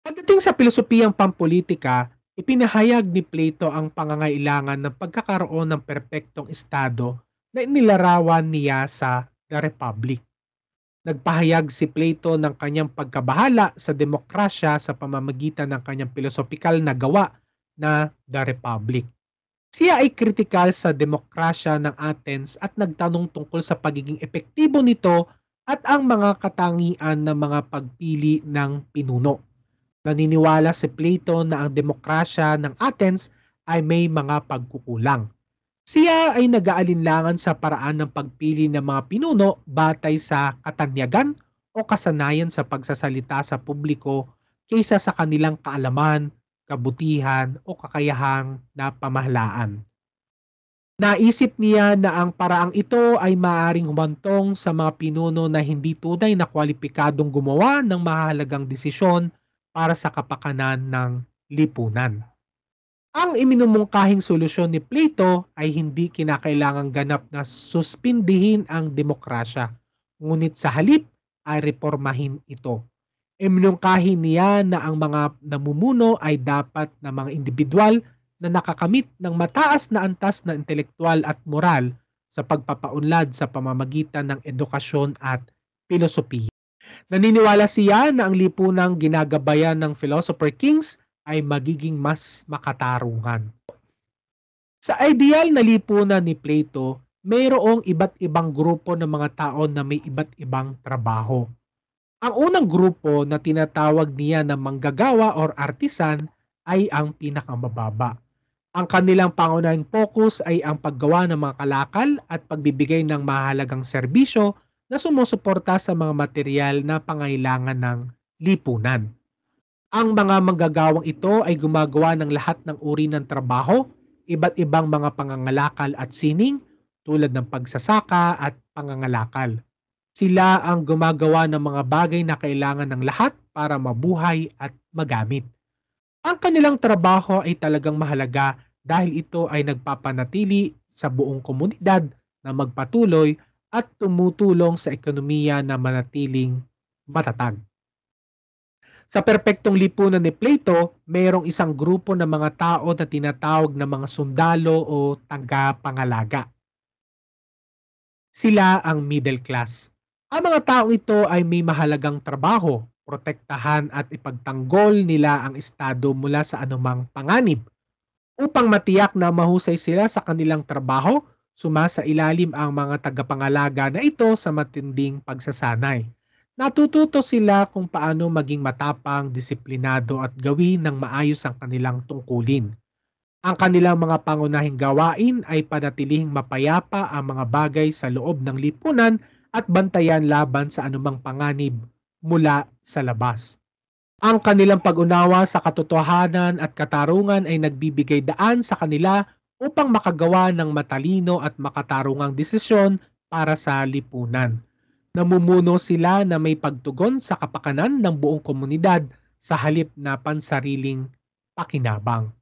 Pagdating sa pilosopiyang pampolitika, ipinahayag ni Plato ang pangangailangan ng pagkakaroon ng perpektong estado na inilarawan niya sa The Republic. Nagpahayag si Plato ng kanyang pagkabahala sa demokrasya sa pamamagitan ng kanyang pilosopikal na gawa na The Republic. Siya ay kritikal sa demokrasya ng Athens at nagtanong tungkol sa pagiging epektibo nito at ang mga katangian ng mga pagpili ng pinuno. Naniniwala si Plato na ang demokrasya ng Athens ay may mga pagkukulang. Siya ay nag-aalinlangan sa paraan ng pagpili ng mga pinuno batay sa katanyagan o kasanayan sa pagsasalita sa publiko kaysa sa kanilang kaalaman, kabutihan o kakayahang na pamahalaan. Naisip niya na ang paraang ito ay maaaring humantong sa mga pinuno na hindi tunay na kwalipikadong gumawa ng mahalagang desisyon para sa kapakanan ng lipunan. Ang iminumungkahing solusyon ni Plato ay hindi kinakailangang ganap na suspindihin ang demokrasya, ngunit sa halip ay reformahin ito. Iminungkahi niya na ang mga namumuno ay dapat na mga individual na nakakamit ng mataas na antas na intelektual at moral sa pagpapaunlad sa pamamagitan ng edukasyon at filosofiya. Naniniwala siya na ang lipunang ginagabayan ng philosopher kings ay magiging mas makatarungan. Sa ideal na lipunan ni Plato, mayroong iba't ibang grupo ng mga tao na may iba't ibang trabaho. Ang unang grupo na tinatawag niya na manggagawa or artisan ay ang pinakamababa. Ang kanilang pangunahing focus ay ang paggawa ng mga kalakal at pagbibigay ng mahalagang serbisyo na sumusuporta sa mga material na pangailangan ng lipunan. Ang mga manggagawang ito ay gumagawa ng lahat ng uri ng trabaho, iba't ibang mga pangangalakal at sining tulad ng pagsasaka at pangangalakal. Sila ang gumagawa ng mga bagay na kailangan ng lahat para mabuhay at magamit. Ang kanilang trabaho ay talagang mahalaga dahil ito ay nagpapanatili sa buong komunidad na magpatuloy at tumutulong sa ekonomiya na manatiling matatag. Sa perpektong lipunan ni Plato, mayroong isang grupo ng mga tao na tinatawag na mga sundalo o tagapangalaga. Sila ang middle class. Ang mga taong ito ay may mahalagang trabaho, protektahan at ipagtanggol nila ang estado mula sa anumang panganib. Upang matiyak na mahusay sila sa kanilang trabaho, sumasa ilalim ang mga tagapangalaga na ito sa matinding pagsasanay. Natututo sila kung paano maging matapang, disiplinado at gawin ng maayos ang kanilang tungkulin. Ang kanilang mga pangunahing gawain ay panatilihing mapayapa ang mga bagay sa loob ng lipunan at bantayan laban sa anumang panganib mula sa labas. Ang kanilang pag-unawa sa katotohanan at katarungan ay nagbibigay daan sa kanila upang makagawa ng matalino at makatarungang desisyon para sa lipunan. Namumuno sila na may pagtugon sa kapakanan ng buong komunidad sa halip na pansariling pakinabang.